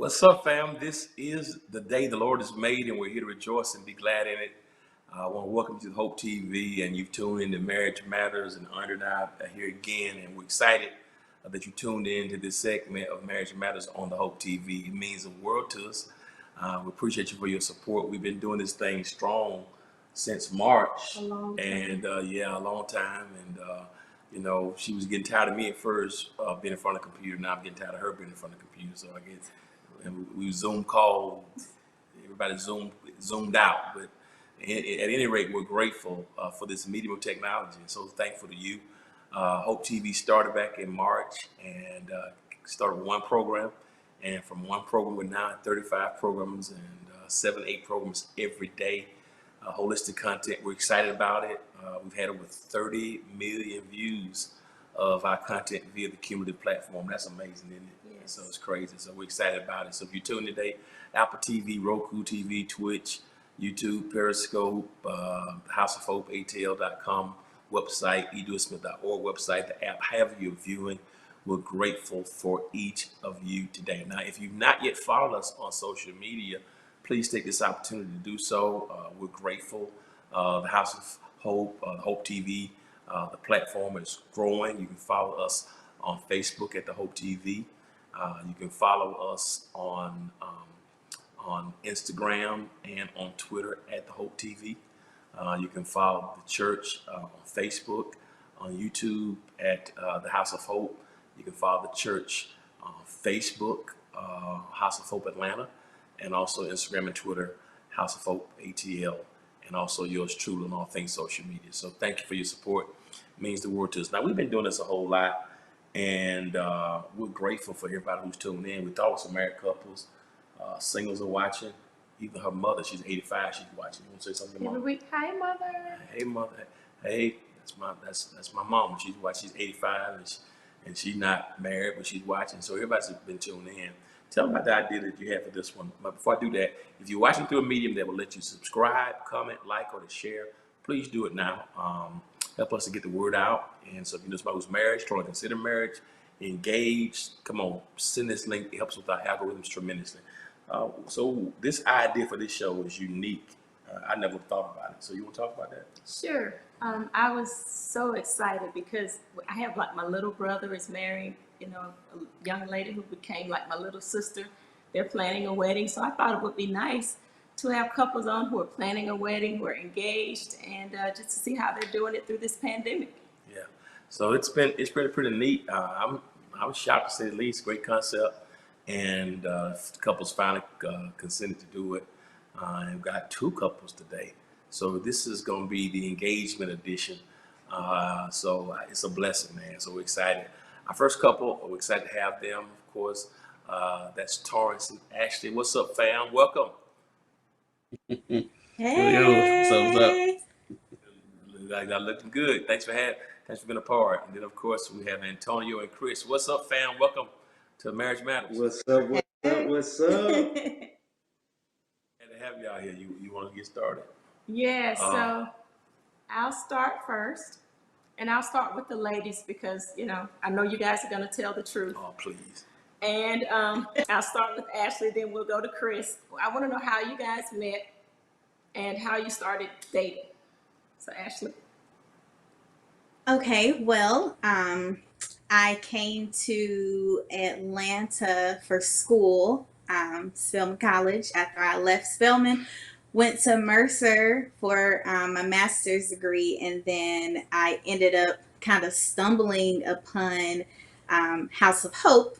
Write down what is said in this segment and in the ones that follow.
What's up, fam? This is the day the Lord has made, and we're here to rejoice and be glad in it. I want to welcome you to Hope TV, and you've tuned into Marriage Matters, and Andre and I are here again, and we're excited that you tuned in to this segment of Marriage Matters on the Hope TV. It means the world to us. We appreciate you for your support. We've been doing this thing strong since March, A long time. and a long time. And she was getting tired of me at first, being in front of the computer. Now I'm getting tired of her being in front of the computer. So I guess we Zoom call, everybody zoomed out. But at any rate, we're grateful for this medium of technology, and so thankful to you. Hope TV started back in March and started one program, and from one program we're now at 35 programs and 7-8 programs every day. Holistic content, we're excited about it. We've had over 30 million views of our content via the cumulative platform. That's amazing, isn't it? Yes. So it's crazy. So we're excited about it. So if you're tuning today, Apple TV, Roku TV, Twitch, YouTube, Periscope, House of Hope, ATL.com website, edoismith.org website, the app, however you're viewing, we're grateful for each of you today. Now, if you've not yet followed us on social media, please take this opportunity to do so. We're grateful. The House of Hope, Hope TV, the platform is growing. You can follow us on Facebook at the Hope TV. You can follow us on Instagram and on Twitter at the Hope TV. You can follow the church on Facebook, on YouTube at the House of Hope. You can follow the church on Facebook, House of Hope Atlanta, and also Instagram and Twitter, House of Hope ATL, and also yours truly on all things social media. So thank you for your support. It means the world to us. Now, we've been doing this a whole lot, and we're grateful for everybody who's tuned in. We thought it was some married couples, singles are watching. Even her mother, she's 85, she's watching. You want to say something to Every mom? week, hi, mother. Hey, mother. Hey, that's my mom. She's watching. She's 85, and she's not married, but she's watching. So everybody's been tuning in. Tell them about the idea that you have for this one. But before I do that, if you're watching through a medium that will let you subscribe, comment, like, or to share, please do it now. Help us to get the word out. And so if you know somebody who's married, trying to consider marriage, engaged, come on, send this link. It helps with our algorithms tremendously. So this idea for this show is unique. I never thought about it. So you want to talk about that? Sure. I was so excited because I have like my little brother is married, a young lady who became like my little sister. They're planning a wedding. So I thought it would be nice to have couples on who are planning a wedding, who are engaged, and just to see how they're doing it through this pandemic. Yeah. So it's pretty neat. I was shocked to say the least. Great concept. And couples finally consented to do it. And we've got 2 couples today. So this is going to be the engagement edition. So it's a blessing, man. So we're excited. Our first couple, we're excited to have them, of course. That's Torrance and Ashley. What's up, fam? Welcome. What's up? Y'all looking good. Thanks for being a part. And then, of course, we have Antonio and Chris. What's up, fam? Welcome to Marriage Matters. What's up? Glad to have y'all here. You want to get started? Yeah, so I'll start first, and I'll start with the ladies because, I know you guys are going to tell the truth. Oh, please. And I'll start with Ashley, then we'll go to Chris. I want to know how you guys met and how you started dating. So, Ashley. Okay, well, I came to Atlanta for school, Spelman College. After I left Spelman, went to Mercer for my master's degree, and then I ended up kind of stumbling upon House of Hope,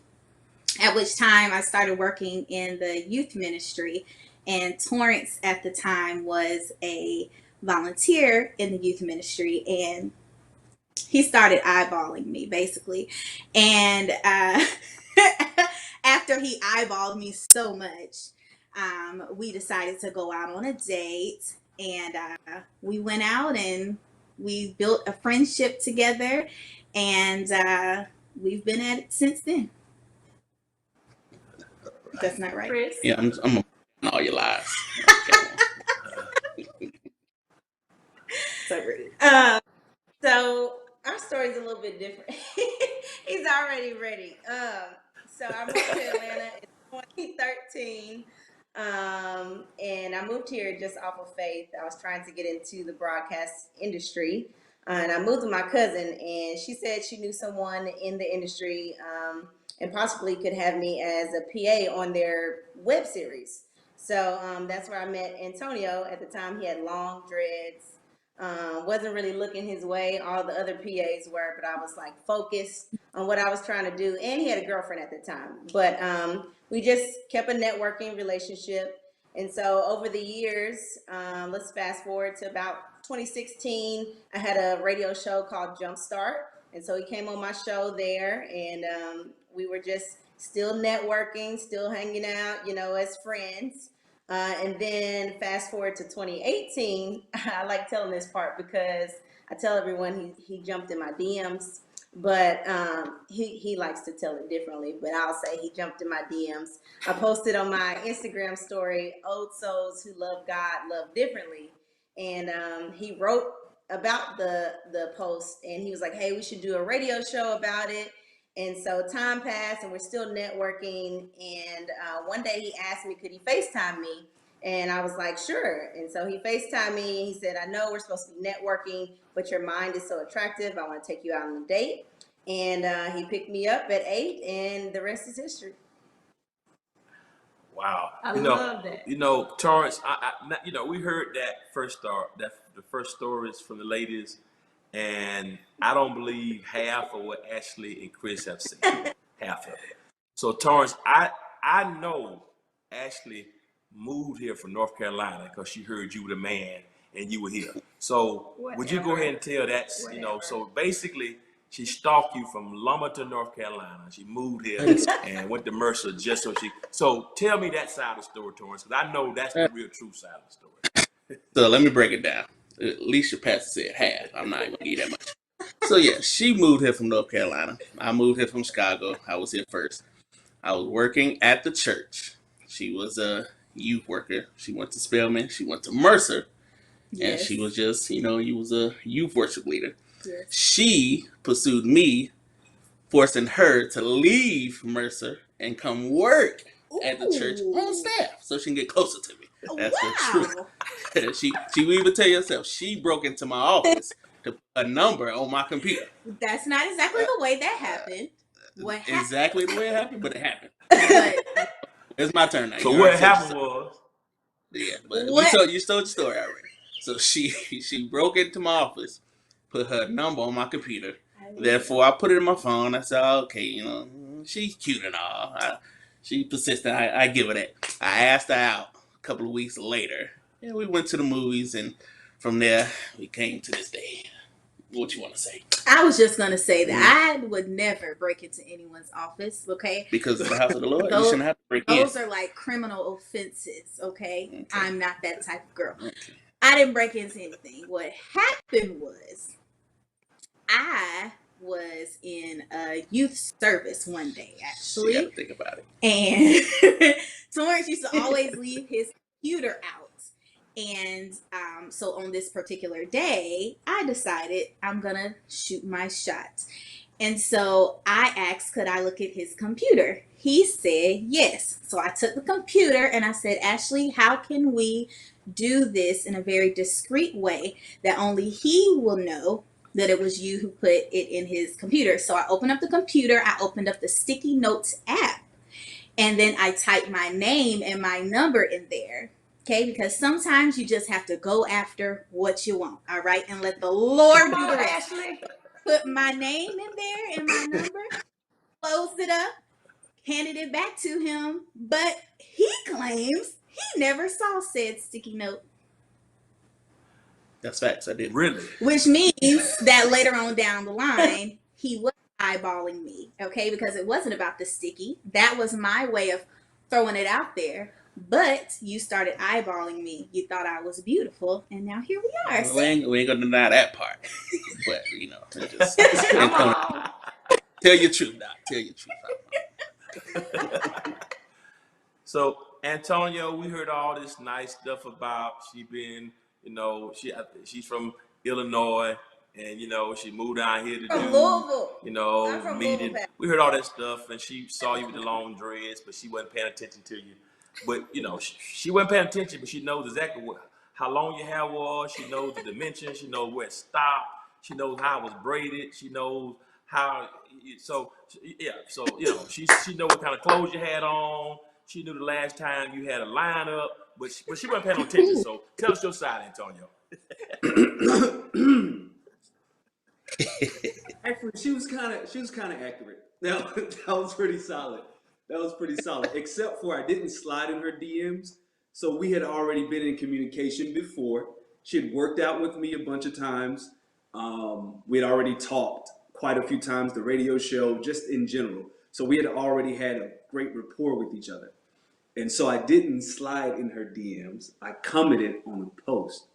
at which time I started working in the youth ministry. And Torrance at the time was a volunteer in the youth ministry, and he started eyeballing me basically. And after he eyeballed me so much, we decided to go out on a date, and we went out and we built a friendship together, and we've been at it since then. That's not right. Chris. Yeah, I'm all your lies. So rude. So our story's a little bit different. He's already ready. So I moved to Atlanta in 2013. And I moved here just off of faith. I was trying to get into the broadcast industry. And I moved with my cousin, and she said she knew someone in the industry, and possibly could have me as a PA on their web series. So that's where I met Antonio. At the time, he had long dreads. Wasn't really looking his way. All the other PAs were, but I was like focused on what I was trying to do. And he had a girlfriend at the time. But we just kept a networking relationship. And so over the years, let's fast forward to about 2016, I had a radio show called Jumpstart. And so he came on my show there, and we were just still networking, still hanging out, as friends. And then fast forward to 2018, I like telling this part because I tell everyone he jumped in my DMs, but he likes to tell it differently. But I'll say he jumped in my DMs. I posted on my Instagram story, "Old souls who love God love differently," and he wrote about the post, and he was like, "Hey, we should do a radio show about it." And so time passed, and we're still networking. And one day he asked me, could he FaceTime me? And I was like, sure. And so he FaceTimed me, and he said, I know we're supposed to be networking, but your mind is so attractive. I want to take you out on a date. And he picked me up at 8, and the rest is history. Wow. I love that. Torrance, we heard that first start, that the first stories from the ladies, and I don't believe half of what Ashley and Chris have said. Half of it. So Torrance, I know Ashley moved here from North Carolina because she heard you were the man and you were here. So would you go ahead and tell that, so basically she stalked you from Lumberton, North Carolina. She moved here and went to Mercer just so tell me that side of the story, Torrance, because I know that's the real true side of the story. So let me break it down. At least your pastor said half. I'm not even gonna give that much. So yeah, she moved here from North Carolina. I moved here from Chicago. I was here first. I was working at the church. She was a youth worker. She went to Spelman. She went to Mercer. And she was just, you was a youth worship leader. Yes. She pursued me, forcing her to leave Mercer and come work at the church on staff so she can get closer to me. That's the truth. She would even tell you herself, she broke into my office to put a number on my computer. That's not exactly the way that happened. Exactly the way it happened, but it happened. But it's my turn now. So what happened was, but you told your story already. So she broke into my office, put her number on my computer. Therefore, I put it in my phone. I said, okay, she's cute and all. She persistent. I give her that. I asked her out a couple of weeks later, and we went to the movies, and from there we came to this day. What you want to say? I was just going to say that I would never break into anyone's office, okay? Because it's the house of the Lord. You shouldn't have to break in. Those are like criminal offenses, okay? I'm not that type of girl. Okay. I didn't break into anything. What happened was I was in a youth service one day, actually. You got to think about it. And Torrance used to always leave his computer out. And so on this particular day, I decided I'm going to shoot my shot. And so I asked, could I look at his computer? He said yes. So I took the computer and I said, Ashley, how can we do this in a very discreet way that only he will know that it was you who put it in his computer? So I opened up the computer. I opened up the Sticky Notes app. And then I typed my name and my number in there. Okay, because sometimes you just have to go after what you want, all right? And let the Lord do the rest. Put my name in there and my number, closed it up, handed it back to him, but he claims he never saw said sticky note. That's facts, I did. Really? Which means that later on down the line, he was eyeballing me, okay? Because it wasn't about the sticky. That was my way of throwing it out there. But you started eyeballing me. You thought I was beautiful, and now here we are. Well, we ain't gonna deny that part. But just tell your truth, Doc. Tell your truth. So Antonio, we heard all this nice stuff about she been, she's from Illinois, and she moved down here to From do, Louisville. I'm from meet Louisville, it. Pat. We heard all that stuff, and she saw you with the long dreads, but she wasn't paying attention to you. But she wasn't paying attention, but she knows exactly how long your hair was. She knows the dimensions. She knows where it stopped. She knows how it was braided. She knows how. So yeah. So she know what kind of clothes you had on. She knew the last time you had a lineup, but she wasn't paying no attention. So tell us your side, Antonio. Actually, she was kind of accurate. That was pretty solid. That was pretty solid. Except for I didn't slide in her DMs, so we had already been in communication before. She had worked out with me a bunch of times. We had already talked quite a few times. The radio show, just in general. So we had already had a great rapport with each other. And so I didn't slide in her DMs. I commented on a post.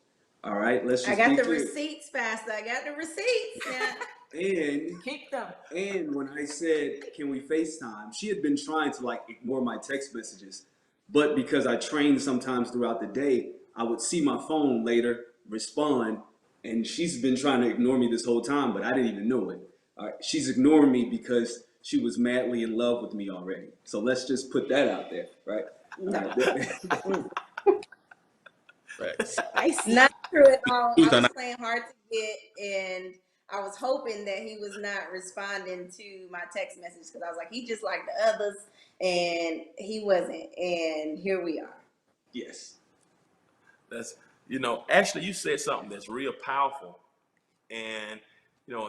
All right, let's just I got be the clear. receipts, Pastor. I got the receipts. Yeah. And Keep them. And when I said, can we FaceTime? She had been trying to ignore my text messages. But because I trained sometimes throughout the day, I would see my phone later, respond, and she's been trying to ignore me this whole time, but I didn't even know it. All right. She's ignoring me because she was madly in love with me already. So let's just put that out there, right? Right. Not true at all. Who's I was gonna- playing hard to get, and I was hoping that he was not responding to my text message because I was like, he just like the others, and he wasn't. And here we are. Yes. That's actually you said something that's real powerful, and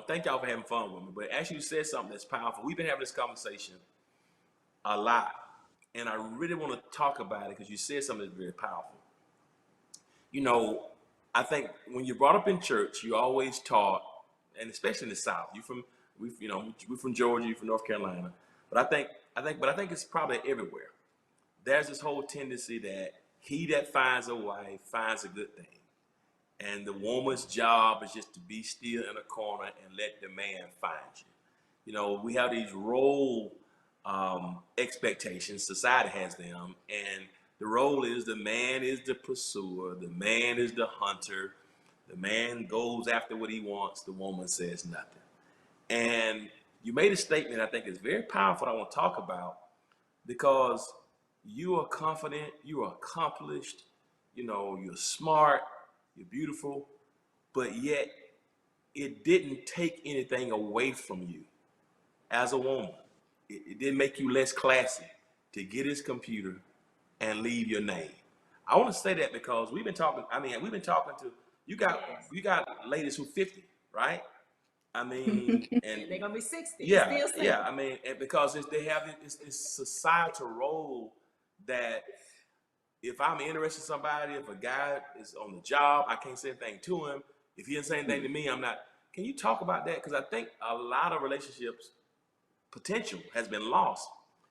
thank y'all for having fun with me. But actually, you said something that's powerful. We've been having this conversation a lot, and I really want to talk about it because you said something that's very powerful. I think when you're brought up in church, you always taught, and especially in the South, we're from Georgia, you're from North Carolina, but I think it's probably everywhere. There's this whole tendency that he that finds a wife finds a good thing, and the woman's job is just to be still in a corner and let the man find you. We have these role expectations. Society has them, and the role is the man is the pursuer, the man is the hunter, the man goes after what he wants, the woman says nothing. And you made a statement I think is very powerful I want to talk about because you are confident, you are accomplished, you're smart, you're beautiful, but yet it didn't take anything away from you as a woman. It didn't make you less classy to get his computer and leave your name. I want to say that because we've been talking to you got ladies who 50, right? And They're gonna be 60. yeah, Still single. yeah. And because they have this societal role that if I'm interested in somebody, if a guy is on the job, I can't say anything to him. If he doesn't say anything to me, I'm not. Can you talk about that? Because I think a lot of relationships potential has been lost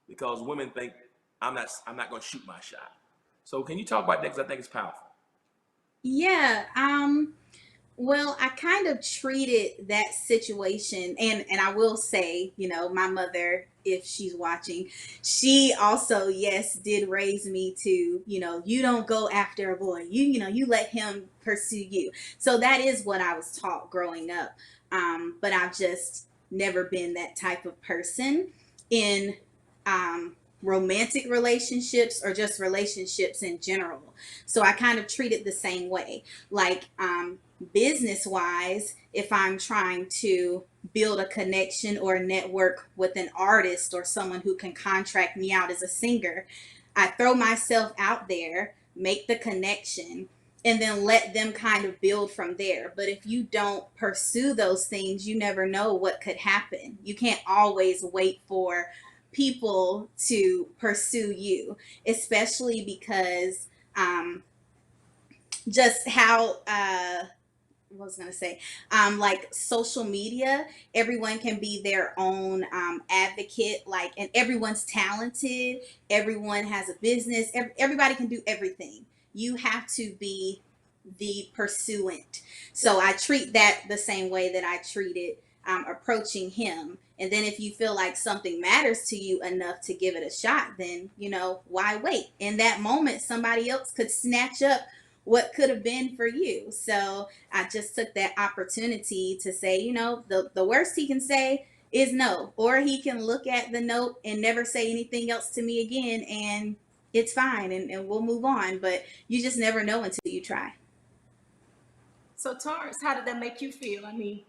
because women think I'm not going to shoot my shot. So can you talk about that? Because I think it's powerful. Yeah. Well, I kind of treated that situation, and I will say, my mother, if she's watching, she also, yes, did raise me to, you don't go after a boy. You let him pursue you. So that is what I was taught growing up. But I've just never been that type of person in romantic relationships or just relationships in general. So I kind of treat it the same way. Like business wise, if I'm trying to build a connection or a network with an artist or someone who can contract me out as a singer, I throw myself out there, make the connection, and then let them kind of build from there. But if you don't pursue those things, you never know what could happen. You can't always wait for people to pursue you, especially because just how what was I gonna say? Like social media, everyone can be their own advocate, and everyone's talented, everyone has a business, everybody can do everything. You have to be the pursuant. So I treat that the same way that I treated approaching him. And then if you feel like something matters to you enough to give it a shot, then, why wait? In that moment, somebody else could snatch up what could have been for you. So I just took that opportunity to say, the worst he can say is no, or he can look at the note and never say anything else to me again, and it's fine, and we'll move on. But you just never know until you try. So Torrance, how did that make you feel? I mean,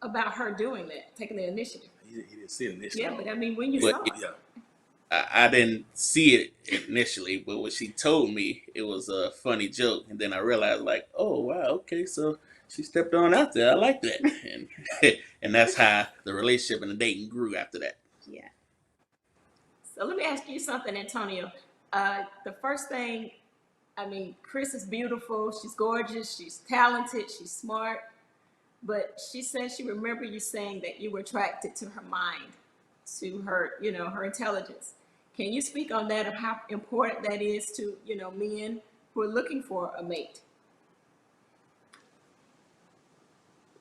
about her doing that, taking the initiative. He didn't see it initially. Yeah, but I mean, when you But saw it, Yeah. I didn't see it initially, but when she told me, it was a funny joke, and then I realized, like, oh wow, okay, so she stepped on out there. I like that, and and that's how the relationship and the dating grew after that. Yeah. so let me ask you something, Antonio. The first thing, I mean, Chris is beautiful. She's gorgeous. She's talented. She's smart. But she said she remembered you saying that you were attracted to her mind, to her, her intelligence. Can you speak on that, of how important that is to, men who are looking for a mate?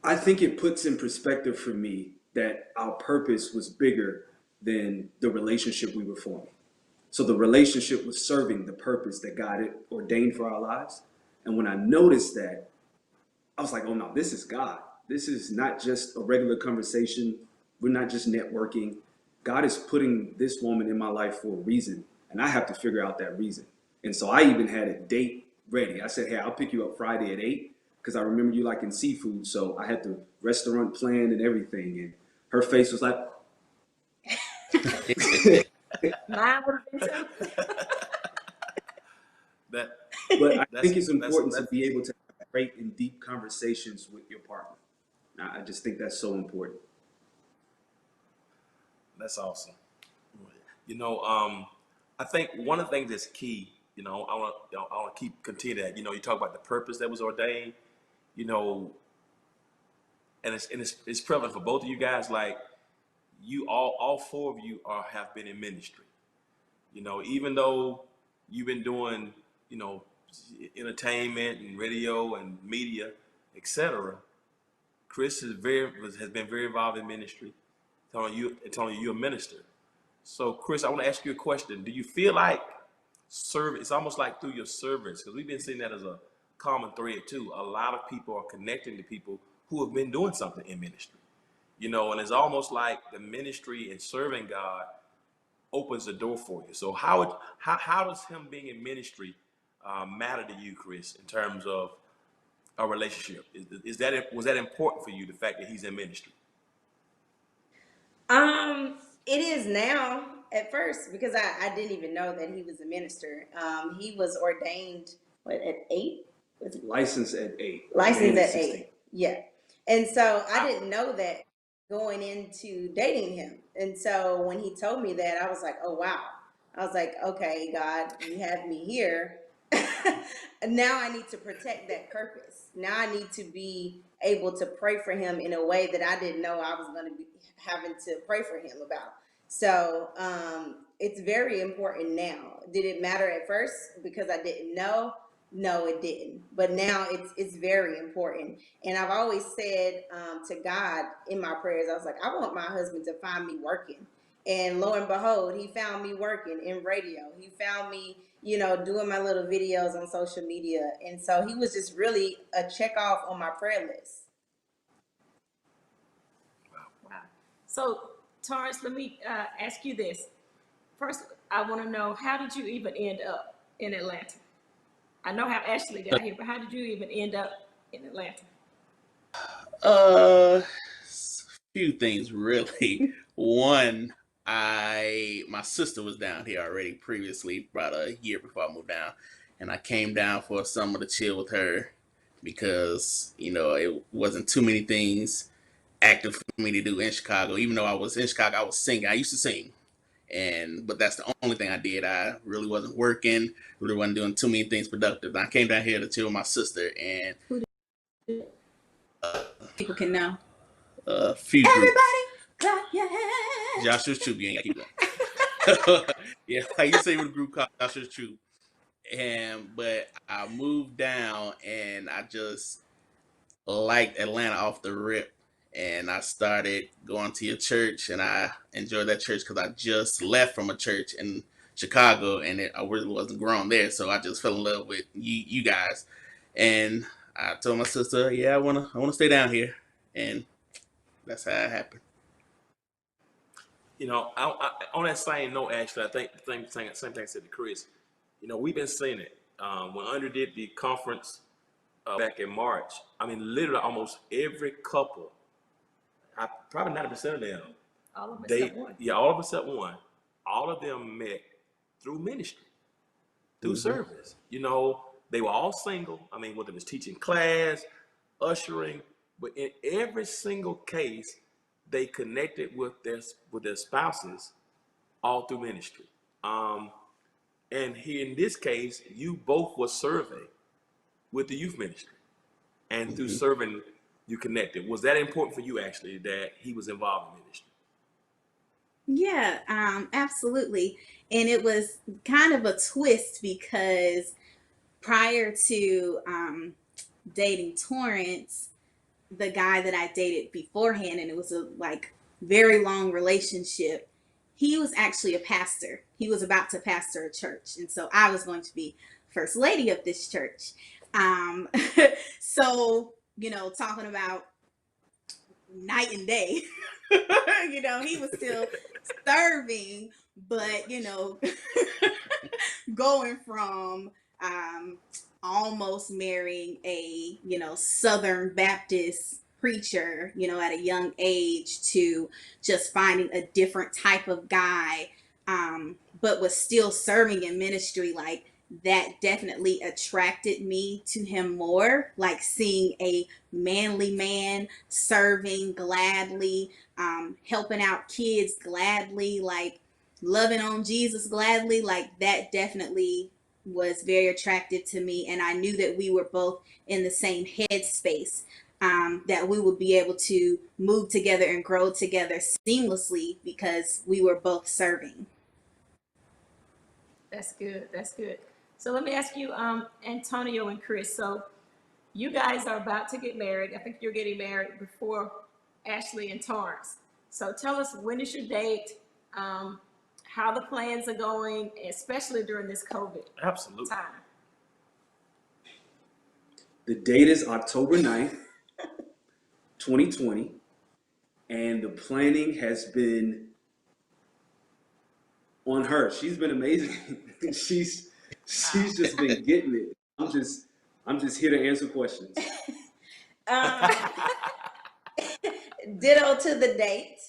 I think it puts in perspective for me that our purpose was bigger than the relationship we were forming. So the relationship was serving the purpose that God had ordained for our lives. And when I noticed that, I was like, oh no, this is God. This is not just a regular conversation. We're not just networking. God is putting this woman in my life for a reason, and I have to figure out that reason. And so I even had a date ready. I said, hey, I'll pick you up Friday at 8 because I remember you liking seafood. So I had the restaurant planned and everything. And her face was like, Mine would have been too. That but I That's think it's that's important to that's be able to have great and deep conversations with your partner. I just think that's so important. that's awesome. I think one of the things that's key. I want to continue that. You talk about the purpose that was ordained. You know, and it's prevalent for both of you guys. Like you all four of you have been in ministry. Even though you've been doing you know entertainment and radio and media, etc. Chris has been very involved in ministry. Tony, you're a minister. So, Chris, I want to ask you a question. Do you feel like service? It's almost like through your service, because we've been seeing that as a common thread too. A lot of people are connecting to people who have been doing something in ministry. And it's almost like the ministry and serving God opens the door for you. So, how does him being in ministry matter to you, Chris, in terms of a relationship? Was that important for you, the fact that he's in ministry? It is now. At first, because I didn't even know that he was a minister. He was ordained at 8? Was it Licensed at 8. licensed at 16. 8? Yeah. And so I didn't know that going into dating him. And so when he told me that, I was like, oh wow. I was like, okay, God, you have me here. Now I need to protect that purpose. Now I need to be able to pray for him in a way that I didn't know I was going to be having to pray for him about. So it's very important now. Did it matter at first because I didn't know? No, it didn't. But now it's very important. And I've always said to God in my prayers, I was like, I want my husband to find me working. And lo and behold, he found me working in radio. He found me, doing my little videos on social media. And so he was just really a check off on my prayer list. Wow. So, Torrance, let me ask you this. First, I want to know, how did you even end up in Atlanta? I know how Ashley got here, but how did you even end up in Atlanta? Few things really. One, my sister was down here already previously, about a year before I moved down, and I came down for a summer to chill with her because it wasn't too many things active for me to do in Chicago. Even though I was in Chicago, I was singing. I used to sing, but that's the only thing I did. I really wasn't working, really wasn't doing too many things productive. I came down here to chill with my sister, and People can know. a few groups. Everybody, clap your hands. Joshua's Troop, you ain't gotta keep going. Yeah, I used to sing with a group called Joshua's Troop, but I moved down and I just liked Atlanta off the rip. And I started going to your church, and I enjoyed that church because I just left from a church in Chicago, and I really wasn't grown there, so I just fell in love with you guys. And I told my sister, yeah, I wanna stay down here, and that's how it happened. You know, on that same note, actually, I think the same thing I said to Chris. You know, we've been seeing it. When Under did the conference back in March, I mean, literally almost every couple, probably 90% of them, All of us at one. all of us at one, all of them met through ministry, through service. You know, they were all single. I mean, whether it was teaching class, ushering, but in every single case, they connected with their spouses all through ministry. And here in this case, you both were serving with the youth ministry, and through serving, you connected. Was that important for you, actually, that he was involved in ministry? Yeah, absolutely. And it was kind of a twist because prior to dating Torrance, the guy that I dated beforehand, and it was a like very long relationship, he was actually a pastor. He was about to pastor a church. And so I was going to be first lady of this church. Um, so, you know, talking about night and day, you know, he was still serving, but, you know, going from almost marrying a, you know, Southern Baptist preacher, you know, at a young age to just finding a different type of guy, but was still serving in ministry, like that definitely attracted me to him more, like seeing a manly man serving gladly, helping out kids gladly, like loving on Jesus gladly, like that definitely was very attractive to me. And I knew that we were both in the same headspace, that we would be able to move together and grow together seamlessly because we were both serving. That's good. That's good. So let me ask you, Antonio and Chris. So you guys are about to get married. I think you're getting married before Ashley and Torrance. So tell us, when is your date? How the plans are going, especially during this COVID Absolutely. time. The date is October 9th, 2020, and the planning has been on her. She's been amazing. she's just been getting it. I'm just here to answer questions. Ditto to the date.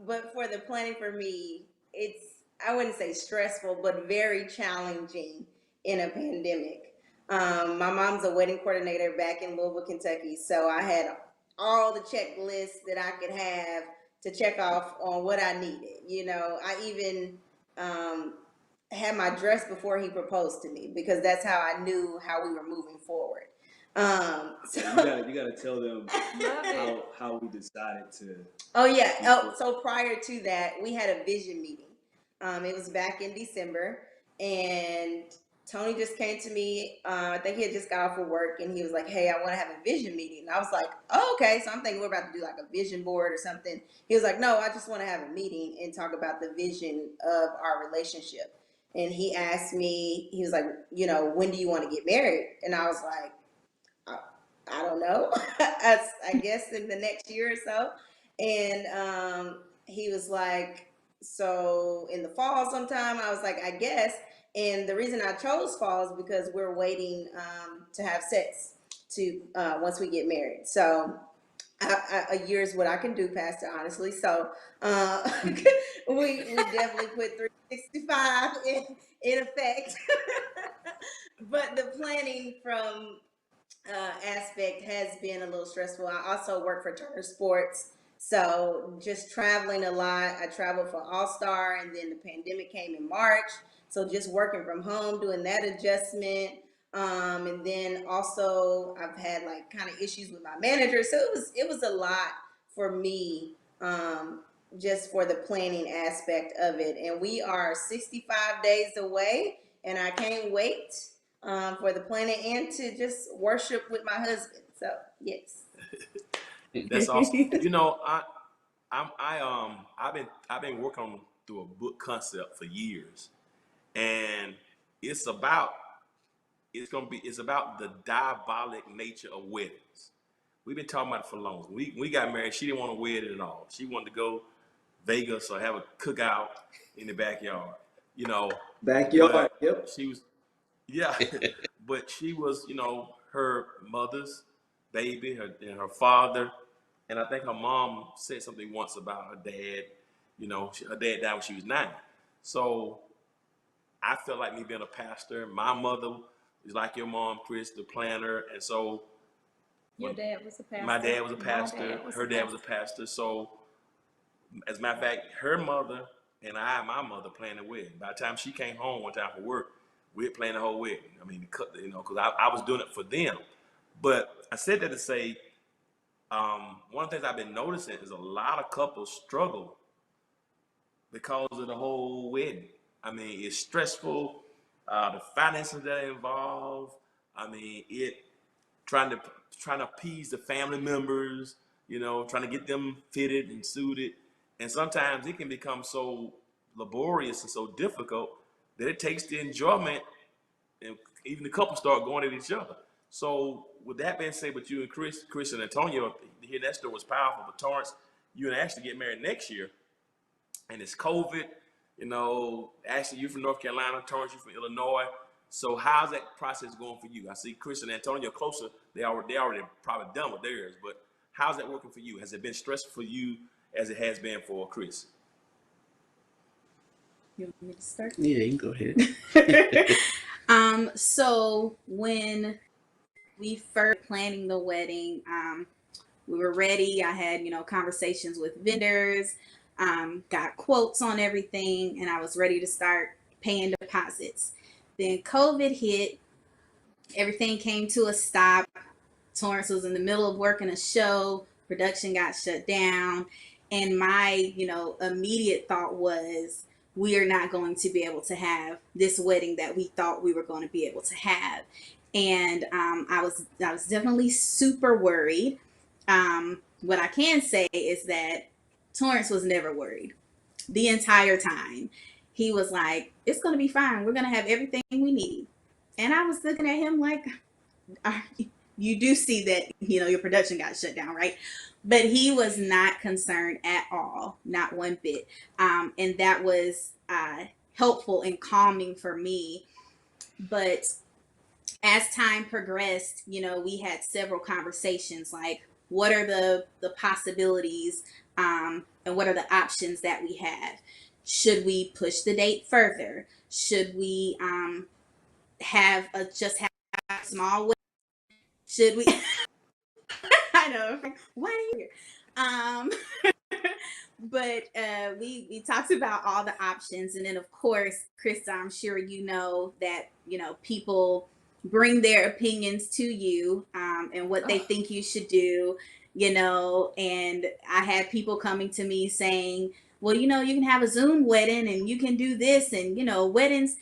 But for the planning for me, it's, I wouldn't say stressful, but very challenging in a pandemic. My mom's a wedding coordinator back in Louisville, Kentucky, so I had all the checklists that I could have to check off on what I needed. You know, I even had my dress before he proposed to me because that's how I knew how we were moving forward. So You gotta tell them how we decided to. Oh yeah. Oh, so prior to that, we had a vision meeting. It was back in December, and Tony just came to me. I think he had just got off of work, and he was like, "Hey, I want to have a vision meeting." And I was like, "Oh, okay." So I'm thinking we're about to do like a vision board or something. He was like, "No, I just want to have a meeting and talk about the vision of our relationship." And he asked me, he was like, "You know, when do you want to get married?" And I was like, I don't know. I guess in the next year or so. And he was like, so in the fall sometime. I was like, I guess. And the reason I chose fall is because we're waiting to have sex to once we get married. So a year is what I can do, Pastor, honestly. So we definitely put 365 in effect. But the planning from aspect has been a little stressful. I also work for Turner Sports, so just traveling a lot. I traveled for All Star, and then the pandemic came in March, so just working from home, doing that adjustment. And then also I've had like kind of issues with my manager, so it was a lot for me, just for the planning aspect of it. And we are 65 days away, and I can't wait for the planning and to just worship with my husband. So yes. That's awesome. You know, I've been working on through a book concept for years, and it's about the diabolic nature of weddings. We've been talking about it for long. We got married. She didn't want a wedding at all. She wanted to go Vegas or have a cookout in the backyard. You know, Backyard. but Yep. she was, yeah, but she was, her mother's baby, and her father, and I think her mom said something once about her dad. Her dad died when she was 9. So I felt like me being a pastor. My mother is like your mom, Chris, the planner, and so Your dad was a pastor. my dad was a My pastor. dad was Her a dad was a pastor. So, as a matter of fact, her mother and my mother, planned the wedding. By the time she came home one time from work, we had planned the whole wedding. I mean, because I was doing it for them. But I said that to say, one of the things I've been noticing is a lot of couples struggle because of the whole wedding. I mean, it's stressful. The finances that are involved. I mean, trying to appease the family members, trying to get them fitted and suited. And sometimes it can become so laborious and so difficult that it takes the enjoyment, and even the couple start going at each other. So with that being said, with you and Chris and Antonio, to hear that story was powerful. But Torrance, you and Ashley get married next year, and it's COVID. Ashley, you from North Carolina, Torrance, you from Illinois. So how's that process going for you? I see Chris and Antonio closer. They already probably done with theirs, but how's that working for you? Has it been stressful for you as it has been for Chris? You want me to start? Yeah, you can go ahead. So when we first planning the wedding, we were ready. I had, conversations with vendors, got quotes on everything, and I was ready to start paying deposits. Then COVID hit, everything came to a stop. Torrance was in the middle of working a show, production got shut down, and my, immediate thought was, we are not going to be able to have this wedding that we thought we were going to be able to have. And I was definitely super worried. What I can say is that Torrance was never worried the entire time. He was like, it's going to be fine. We're going to have everything we need. And I was looking at him like, you do see that, your production got shut down, right? But he was not concerned at all, not one bit. And that was helpful and calming for me. But as time progressed, we had several conversations like, what are the possibilities and what are the options that we have? Should we push the date further? Should we have a small wedding? Should we? I know. Why are you here? But we talked about all the options, and then of course, Krista, I'm sure you know that people bring their opinions to you and what they think you should do. And I had people coming to me saying, well, you can have a Zoom wedding and you can do this, and weddings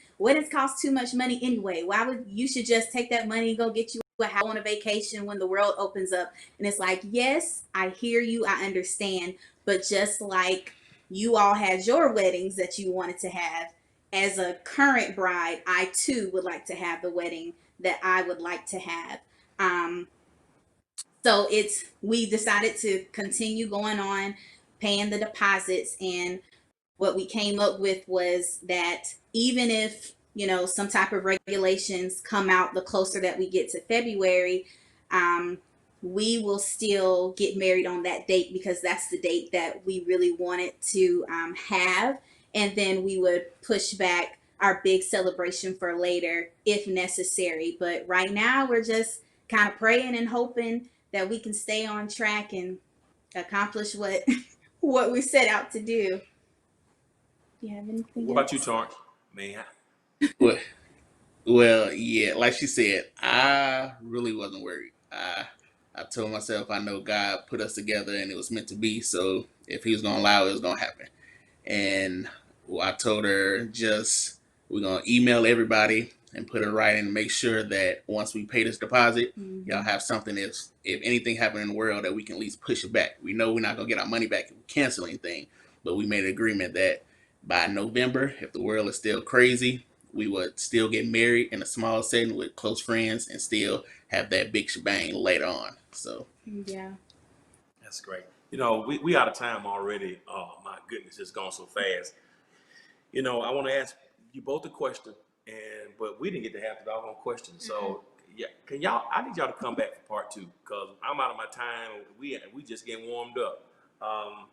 cost too much money anyway. You should just take that money and go get you a house on a vacation when the world opens up. And it's like, yes, I hear you, I understand, but just like you all had your weddings that you wanted to have, as a current bride, I too would like to have the wedding that I would like to have. So we decided to continue going on paying the deposits, and what we came up with was that even if some type of regulations come out the closer that we get to February, we will still get married on that date because that's the date that we really wanted to have, and then we would push back our big celebration for later if necessary. But right now we're just kind of praying and hoping that we can stay on track and accomplish what what we set out to do. Do you have anything What else? about you, Torrance? Man, Well, yeah, like she said, I really wasn't worried. I told myself I know God put us together and it was meant to be. So if He was gonna allow it, it was gonna happen. And I told her we're gonna email everybody and put it right and make sure that once we pay this deposit, y'all have something if anything happened in the world that we can at least push it back. We know we're not gonna get our money back if we cancel anything, but we made an agreement that by November, if the world is still crazy, we would still get married in a small setting with close friends and still have that big shebang later on. So Yeah. That's great. You know, we out of time already. Oh my goodness, it's gone so fast. You know, I want to ask you both a question, but we didn't get to have the doggone question. So yeah, can y'all? I need y'all to come back for part two because I'm out of my time. We just getting warmed up. Um,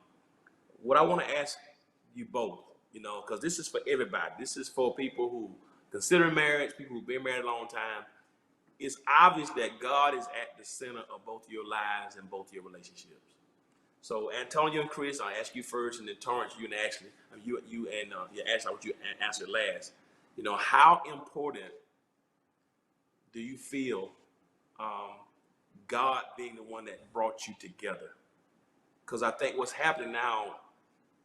what I want to ask you both, you know, because this is for everybody. This is for people who consider marriage, people who've been married a long time. It's obvious that God is at the center of both your lives and both your relationships. So Antonio and Chris, I'll ask you first, and then Torrance, you and Ashley. You and Ashley, I want you to answer last. You know, how important do you feel um, God being the one that brought you together? Because I think what's happening now,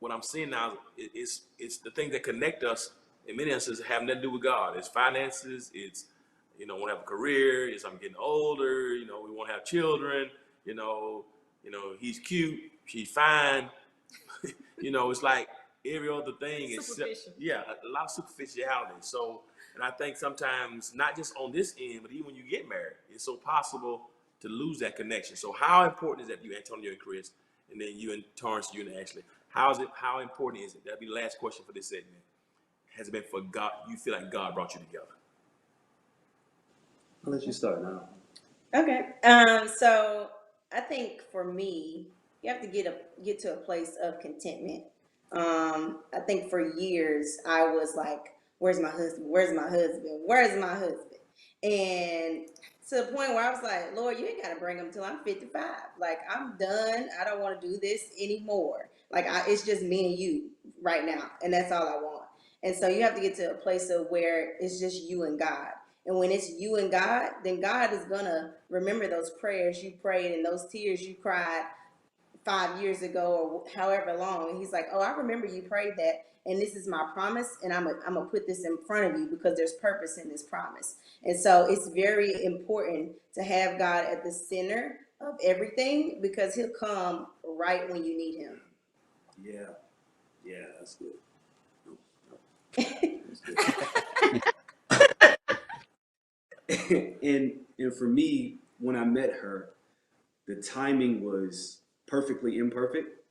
what I'm seeing now, it's the things that connect us. In many instances, have nothing to do with God. It's finances. It's want to have a career. It's I'm getting older. We want to have children. He's cute. She's fine. It's like every other thing Superficial. yeah, a lot of superficiality. So, and I think sometimes not just on this end, but even when you get married, it's so possible to lose that connection. So, how important is that, you, Antonio and Chris, and then you and Torrance, you and Ashley? How important is it? That'll be the last question for this segment. Has it been for God? You feel like God brought you together? I'll let you start now. Okay. So I think for me, you have to get to a place of contentment. I think for years I was like, "Where's my husband? Where's my husband? Where's my husband?" And to the point where I was like, "Lord, you ain't got to bring him till I'm 55. Like I'm done. I don't want to do this anymore. Like it's just me and you right now, and that's all I want." And so you have to get to a place of where it's just you and God. And when it's you and God, then God is gonna remember those prayers you prayed and those tears you cried 5 years ago or however long. And he's like, "Oh, I remember you prayed that, and this is my promise, and I'm gonna put this in front of you because there's purpose in this promise." And so it's very important to have God at the center of everything because he'll come right when you need him. Yeah, that's good. And for me, when I met her, the timing was perfectly imperfect,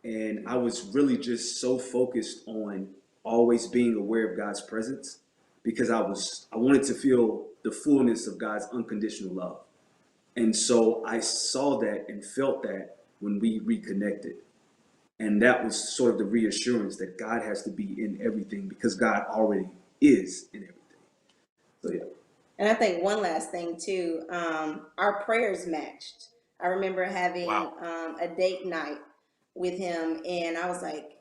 and I was really just so focused on always being aware of God's presence because I wanted to feel the fullness of God's unconditional love. And so I saw that and felt that when we reconnected. And that was sort of the reassurance that God has to be in everything because God already is in everything. So yeah. And I think one last thing too, our prayers matched. I remember having Wow. a date night with him, and I was like,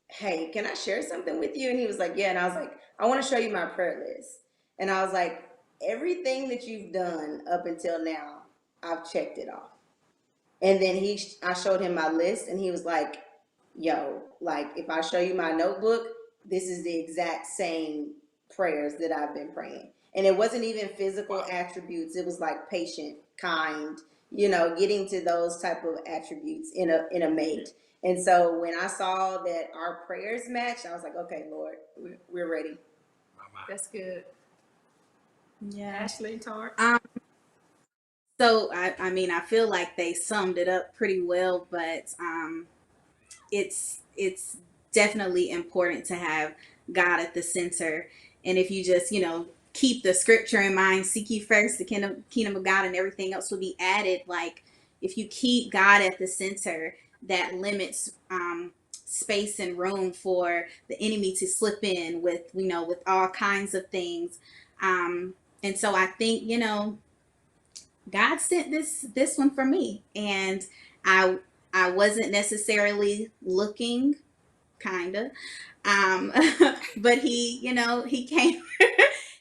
"Hey, can I share something with you?" And he was like, "Yeah." And I was like, "I want to show you my prayer list." And I was like, "Everything that you've done up until now, I've checked it off." And then I showed him my list, and he was like, "Yo, like if I show you my notebook, this is the exact same prayers that I've been praying." And it wasn't even physical attributes. It was like patient, kind, getting to those type of attributes in a mate. And so when I saw that our prayers matched, I was like, "Okay, Lord, we're ready." That's good. Yeah. Ashley and Torrance. So I mean, I feel like they summed it up pretty well, but it's definitely important to have God at the center. And if you just, keep the scripture in mind, seek ye first the kingdom of God and everything else will be added. Like if you keep God at the center, that limits space and room for the enemy to slip in with all kinds of things. And so I think, God sent this one for me, and I wasn't necessarily looking, kinda, um, but he came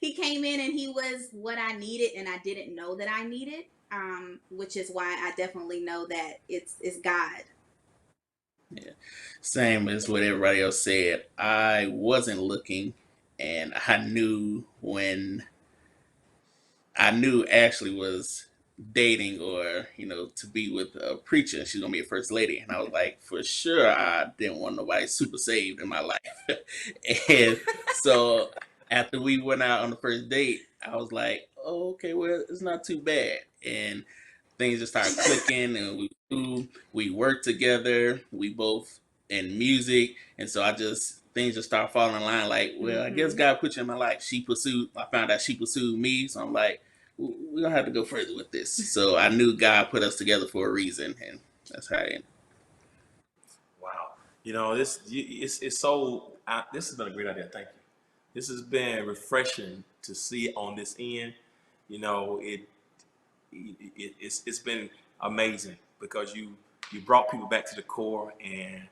he came in and he was what I needed, and I didn't know that I needed, which is why I definitely know that it's God. yeah, same as what everybody else said. I wasn't looking, and I knew Ashley was dating or, to be with a preacher. She's going to be a first lady. And I was like, for sure, I didn't want nobody super saved in my life. And so after we went out on the first date, I was like, oh, okay, well, it's not too bad. And things just started clicking, and we worked together. We both in music. And so things just started falling in line. Like, well, I guess God put you in my life. I found out she pursued me. So I'm like, we're going to have to go further with this. So I knew God put us together for a reason, and that's how it ended. Wow. This has been a great idea. Thank you. This has been refreshing to see on this end. It's been amazing because you brought people back to the core, and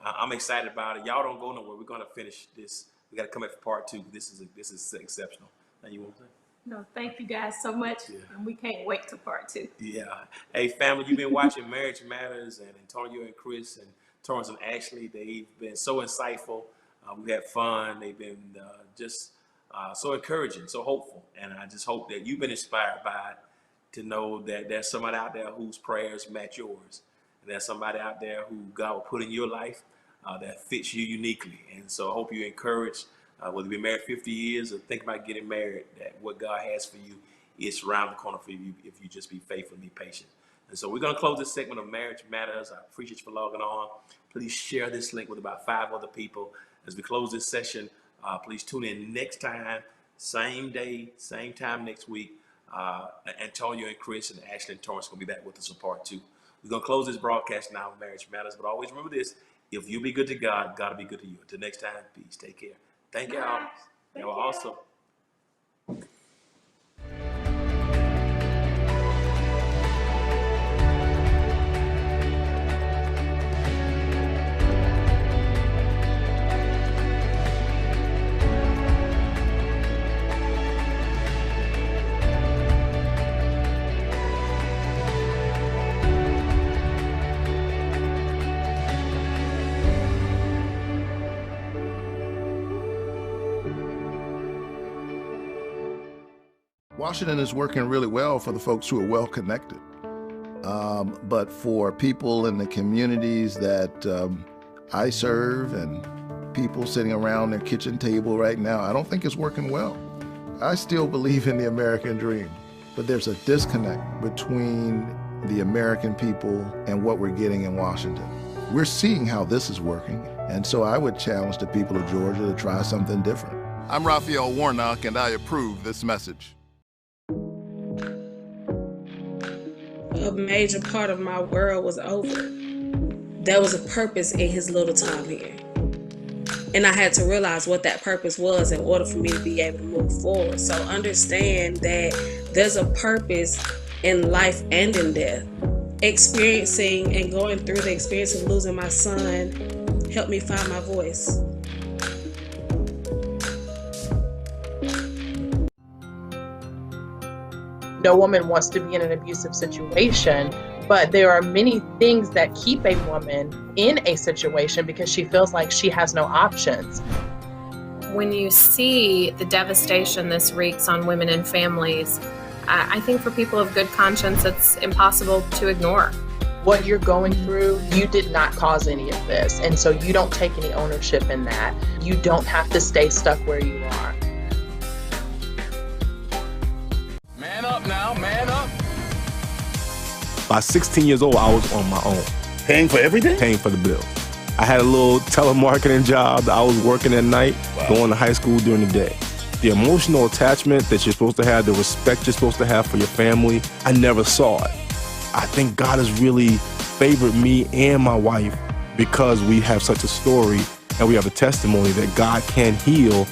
I'm excited about it. Y'all don't go nowhere. We're going to finish this. We got to come back for part 2. This is exceptional. Now you want to say? No, thank you guys so much, Yeah. and we can't wait to part 2. Yeah. Hey, family, you've been watching Marriage Matters, and Antonio and Chris and Torrance and Ashley, they've been so insightful. We've had fun. They've been just so encouraging, so hopeful. And I just hope that you've been inspired by it to know that there's somebody out there whose prayers match yours. And there's somebody out there who God will put in your life that fits you uniquely. And so I hope you're encouraged. Whether you've been married 50 years or think about getting married, that what God has for you is around the corner for you if you just be faithful and be patient. And so we're going to close this segment of Marriage Matters. I appreciate you for logging on. Please share this link with about 5 other people. As we close this session, please tune in next time, same day, same time next week. Antonio and Chris and Ashley and Torrance are going to be back with us for part 2. We're going to close this broadcast now of Marriage Matters, but always remember this: if you be good to God, God will be good to you. Until next time, peace. Take care. Thank y'all. Y'all are awesome. Washington is working really well for the folks who are well connected. But for people in the communities that I serve and people sitting around their kitchen table right now, I don't think it's working well. I still believe in the American dream, but there's a disconnect between the American people and what we're getting in Washington. We're seeing how this is working, and so I would challenge the people of Georgia to try something different. I'm Raphael Warnock, and I approve this message. A major part of my world was over. There was a purpose in his little time here. And I had to realize what that purpose was in order for me to be able to move forward. So understand that there's a purpose in life and in death. Experiencing and going through the experience of losing my son helped me find my voice. No woman wants to be in an abusive situation, but there are many things that keep a woman in a situation because she feels like she has no options. When you see the devastation this wreaks on women and families, I think for people of good conscience, it's impossible to ignore. What you're going through, you did not cause any of this, and so you don't take any ownership in that. You don't have to stay stuck where you are. Man up now, man up. By 16 years old, I was on my own. Paying for everything? Paying for the bills. I had a little telemarketing job. I was working at night, going to high school during the day. The emotional attachment that you're supposed to have, the respect you're supposed to have for your family, I never saw it. I think God has really favored me and my wife because we have such a story and we have a testimony that God can heal.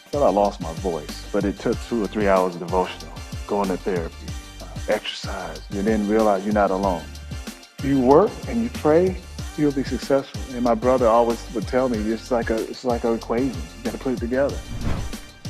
I thought I lost my voice, but it took 2 or 3 hours of devotional, going to therapy, exercise. You then realize you're not alone. You work and you pray, you'll be successful. And my brother always would tell me, it's like an equation. You got to put it together.